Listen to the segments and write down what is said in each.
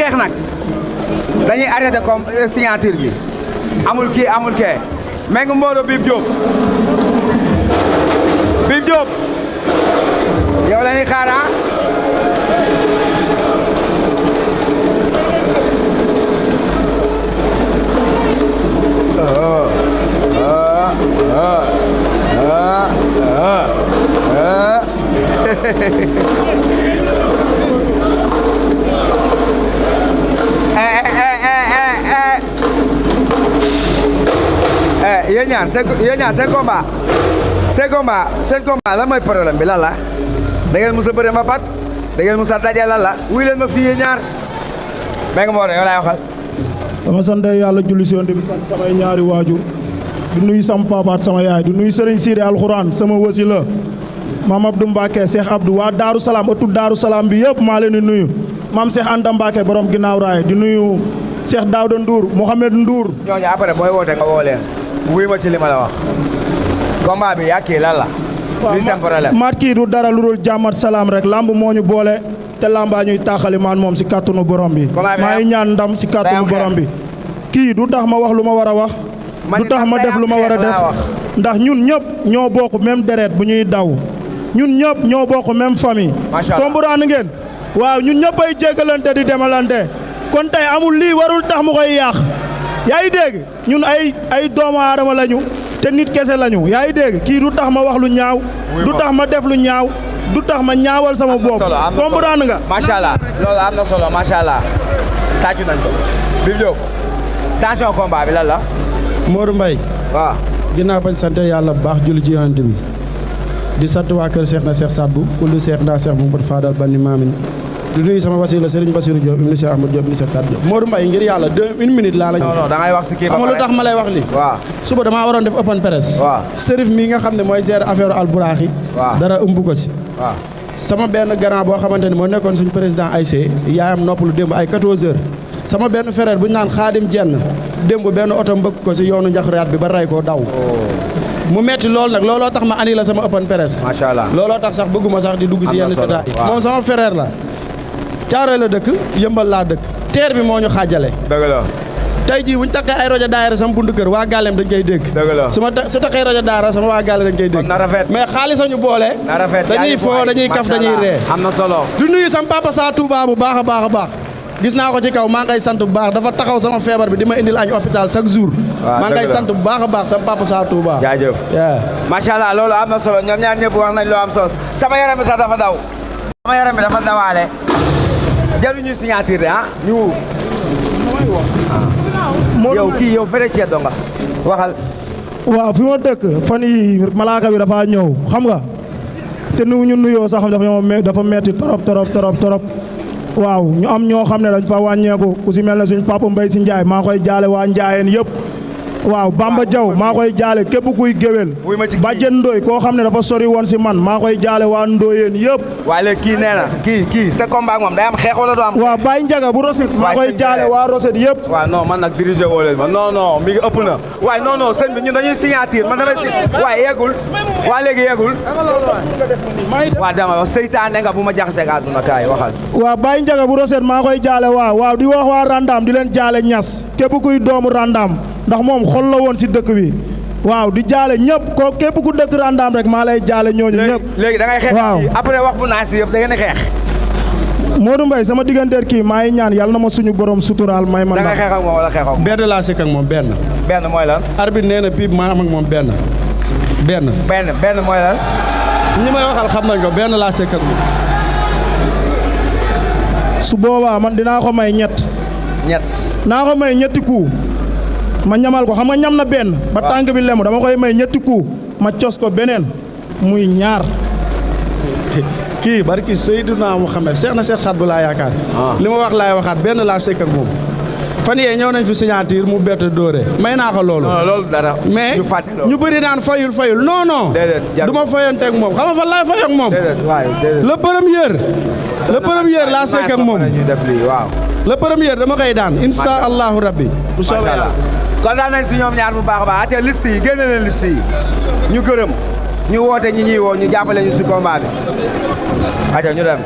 xeex nag dañuy arrêté comme signature bi amul kii amul kee Mengu Mboro Bib Diop yow la ñuy xaar yéen ñaar seen combat lan mooy problème bi lan la da ngeen mos a bëre mbapat da ngeen mos a daje lan la wuy leen ma fii yéen ñaar Mengu Mboro yow laay waxal. dama sant yàlla julli si yoon bi sant samay ñaari waajur di nuyu sama papa sama yaay di nuyu Serigne Sidi alxuraan sama wasila maam Abdou Mbacke Cheikh Abdou waa Daaru Salaam ëttu Daaru Salaam bi yëpp maa leen di nuyu maam Cheikh Anta Mbacke borom ginnaaw raay di nuyu Cheikh Daouda Ndour Mohamed Ndour. ñooñu après booy woote nga woo leen wuy ma ci li ma la wax combat bi yaa kii lan la. luy seen problème maat kii du dara lu dul jàmm ak salaam rek lamb moo ñu boole te lambaa ñuy taaxali maan moom si kàttanu borom bi. maa ngi ñaan ndam si kàttanu borom bi. kii du tax ma wax lu ma war a wax. du tax ma def lu ma war a def ndax ñun ñëpp ñoo bokk même deret bu ñuy daw ñun ñëpp ñoo bokk même famille. macha allah comprendre ngeen. waaw ñun ñëpp ay jéggalante di demalante kon tey amul lii warul tax mu koy yàq yaa ngi dégg ñun ay doomu aadama lañu te nit kese lañu yaa ngi dégg kii du tax ma wax lu ñaaw. du tax ma def lu ñaaw. du tax ma ñaawal sama bopp. comprendre nga. macha allah loolu am na solo macha allah. tàccu nañ ko. Bib Diop tension combat bi lan la. Modou Mbaye. waaw. ginnaaw bañ sant yàlla bu baax julli ci yonent bi di sant waa kër Cheikh na Cheikh Sadbou kullu Cheikh naa Cheikh Mouhamadou Fadal Bani Mamin di nuyu sama wasila Serigne Bassirou Diop ibn Cheikh Ahmadou Diop ibn Cheikh Sadou Diop. Modou Mbaye ngir yàlla une minute laa la ñu. non da ngay wax si kii ba xam nga lu tax ma lay wax li waaw suba damaa waroon def open press. waaw Serif mii nga xam ne mooy gérer affaire alburaaxi. waaw dara ëmb ko si. waaw sama benn grand boo xamante ni moo nekkoon suñu président AIC yaayam noppalu démb ay 14h sama benn frère bu ñu naan Xaadim Jenn démb benn oto mbëkk ko si yoonu njaxuraat bi ba rey koo daw. mu metti loolu nag looloo tax ma ani la sama open press. macha allah looloo tax sax bëgguma sax di dugg si yenn détails yi. moom sama frère la. Caaroy la dëkk yëmbal laa dëkk. teer bi moo ñu xaajale. dëgg la. tey jii bu ñu takkee ay rajo daayira sama buntu kër waa Gàllem dañ koy dégg. dëgg la su takkee rajo daara sama waa Gàllem dañ koy dégg. na rafet mais xaalis ñu boole. na rafet dañuy foo dañuy kaf dañuy ree. am na solo. du nuyu sama papa saa Touba bu baax a baax a baax. gis naa ko ci kaw maa ngay sant bu baax dafa taxaw sama feebar bi di ma indil añ hôpital chaque jour. maa ngay sant bu baax a baax sama papa saa Touba. jaajëf macha allah loolu am na solo ñoom ñaar ñëpp wax nañ loo am sos sama yaram bi sax dafa daw. sama yaram bi dafa dawaale. jaruñu signature de ñu. yow kii yow fere ceedo nga waxal. waaw fi ma dëkk fan yi malaaka bi dafa ñëw xam nga te nu ñu nuyoo sax dafa metti torop waaw ñu am ñoo xam ne dañ fa wàññeeku ku si mel ne suñ papa Mbaye si Ndiaye maa koy jaale waa Ndiayeen yëpp waaw Bamba Diaw maa koy jaale képp kuy géwél Bàjjen Ndoy koo xam ne dafa sori woon si man maa koy jaale waa Ndoyeen yëpp. waaye léegi kii nee na kii sa combat moom day am xeex wala du am. waaw Baye Ndiaga bu Roset maa koy jaale waa Roset yëpp. waaw non man nag dirigé woo leen ma non mi ngi ëpp na waaye non sëñ bi ñun dañuy signature man damay waaye yeggul waaye léegi yeggul. waaw dama wax seytaane nga bu ma jaxasee ak àdduna kaay waxal. waaw Baye Ndiaga bu Roset maa koy jaale waaw di wax waa Randam di leen jaale ñas képp kuy doomu Randam ndax moom xol la woon si dëkk bi waaw di jaale ñëpp ko képp ku dëkk Randam rek maa lay jaale ñooñu ñëpp. léegi da ngay xeex waaw après wax bu naas bi yëpp da ngeen di xeex. Modou Mbaye sama digganteer kii maa ngi ñaan yàlla na ma suñu borom suturaal may ma. da ngay xeex ak moom wala xeex ak moom. benn laa sekk ak moom benn. benn mooy lan. arbitre nee na piip maa am ak moom benn mooy lan. ñi may waxal xam nañ ko benn laa sekk ak moom. su boobaa man dinaa ko may ñett. naa ko may ñetti coup ma ñamal ko xam nga ñam na benn. ba tànk bi lemu dama koy may ñetti coup ma cos ko beneen muy ñaar. kii barki Seydina Mouhamed Cheikh na Cheikh Sadbou laa yaakaar. li ma wax laay waxaat benn laa sekk ak moom. fan yee ñëw nañ fi signature mu bett dóore may naa ko loolu. non loolu dara. mais ñu bëri naan fayul non non. du ma fayanteeg moom xam nga fan laay fay ak moom. le premier laa sekk ak moom. le premier dama koy daan insha allahu rabbi. bu soobee yàlla kontaan nañ si ñoom ñaar bu baax a baax ate liste yi génne leen liste yi ñu gërëm ñu woote ñi ñuy woo ñu jàppale ñu si combat bi ate ñu dem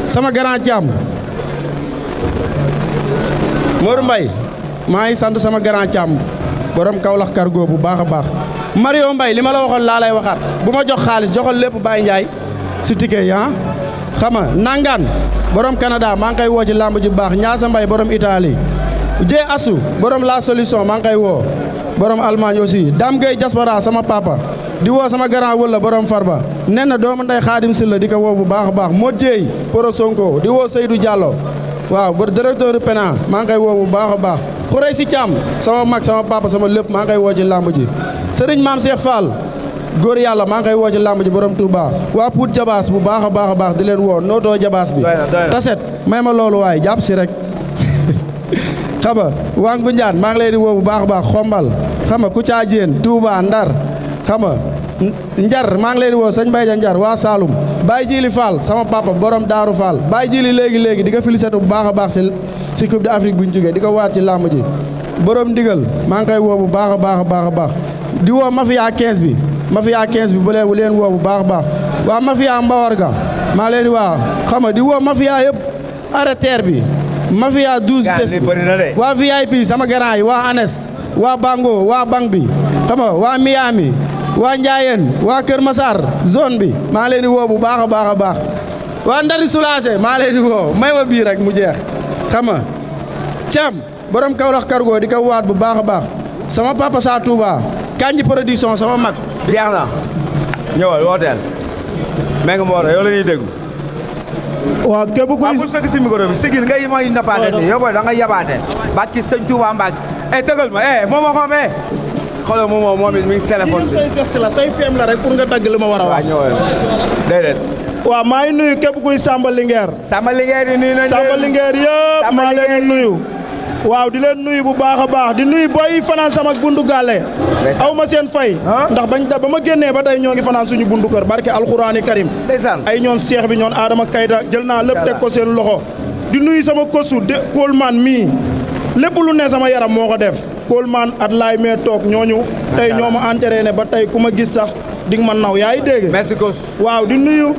sama grand jàmm Modou Mbaye maa ngi sant sama grand càmm borom Kaolack cargo bu baax a baax Mario Mbaye li ma la waxoon laa lay waxaat bu ma jox xaalis joxal lépp Baye Ndiaye si ticket yi xam nga nangaan borom Canada maa ngi koy woo ci làmb ji bu baax Ñaasa Mbaye borom Italie Jee Asu borom la solution maa ngi koy woo borom Allemagne aussi Dame Gueye Diaspora sama papa di woo sama grand wëlla borom Farba nen na doomu nday Xaadim Silla di ko woo bu baax a baax Modou Dieye Poro Sonko di woo Seydou Diallo waaw ba directeur PENA maa ngi koy woo bu baax a baax xurey si Thiam sama mag sama papa sama lépp maa ngi koy woo ci làmb ji Serigne Mame Cheikh Fall góor yàlla maa ngi koy woo ci làmb ji borom Touba waa Pout Jabaas bu baax a baax di leen woo nootoo Jabaas bi taset may ma loolu waaye jàpp si rek xam nga waa Ngunjaan maa ngi leen di woo bu baax a baax xombal xam nga Kouthia Diène Touba Ndar xam nga Njar maa ngi leen di woo sëñ Mbaye Njar waa Saloum Baye Jili Fall sama papa borom Daaru Fall Baye Jili léegi di ko félicité bu baax a baax si Coupe d'Afrique bu ñu jógee di ko waat ci làmb ji borom ndigal maa ngi koy woo bu baax a baax di woo mafia 15 bi mafia 15 bi bu leen woo bu baax a baax waa mafia Mbawarga maa leen di waa xam nga di woo mafia yëpp arrêter bi mafia 12 ses waa VIP sama grand yi waa Anes waa Bango waa Bang bi xam nga waa Miami waa Ndiayeen waa Kër Massar zone bi maa leen di woo bu baax a baax waa Ndari Soulacé maa leen di woo may ma bii rek mu jeex xam nga Thiam borom Kaolack cargo di ko waat bu baax a baax sama papa sa Touba Kanji production sama mag. jeex na ñëwal wooteel mais nga moo yow la ñuy déglu. waaw képp kuy bu sëgg si micro bi sigil ngay may nappaate nii yow booy da nga yabaate bàkki sëñ Touba Mbacke tëgal ma moom xoolal moom it mi ngi si téléphone bi. say la say feem la rek pour nga dagg li ma war a wax. waaw ñëwal déedéet. waaw maa ngi nuyu képp kuy Samba Linguère. Samba Linguère yi nuyu nañ leen Samba Linguère yëpp maa leen di nuyu. waaw di leen nuyu bu baax a baax di nuyu booy fanaan sama bundu gàlle. aw ma seen fay. ndax ba ma génnee ba tey ñoo ngi fanaan suñu bundu kër barke alxuraani karim. ay ñoon seex bi ñoon Adama Kayta jël naa lépp teg ko seen loxo. di nuyu sama kosu de Koolman mii lépp lu ne sama yaram moo ko def. Koolman at laay mee toog ñooñu tey ñoo ma entraîné ba tey ku ma gis sax di nga ma naw yaa ngi dégg. merci Kos. waaw di nuyu.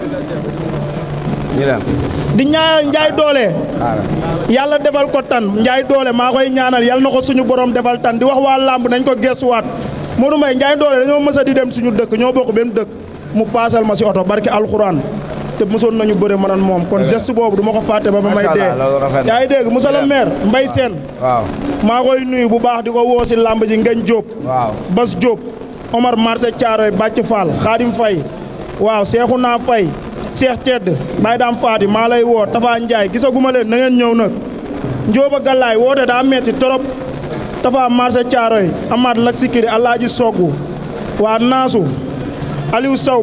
di ñaanal Njaay Doole. yàlla defal ko tan Njaay Doole maa koy ñaanal yàlla na ko suñu borom defal tan di wax waa làmb nañ ko gestuwaat Modou Mbaye Njaay Doole dañoo mës a di dem suñu dëkk ñoo bokk benn dëkk mu paasal ma si oto barki alxuraan te mosoon nañu bëre man moom kon geste boobu du ma ko fàtte ba may dee. yaa ngi dégg monsieur le maire Mbaye Sène. waaw maa koy nuyu bu baax di ko woo si làmb ji Ngañ Diop. waaw Bas Diop Omar Marché Thiaroy Bàcc Fall Khadim Faye waaw Cheikhouna Faye Cheikh Tedd Baye Dame Fati maa lay woo Tafa Ndiaye gisaguma leen na ngeen ñëw nag Njóoba Gallaay woote daa metti trop Tafa Marché Thiaroy Amath Lak Sikiri Alaaji Soggu waa Naasu Aliou Sow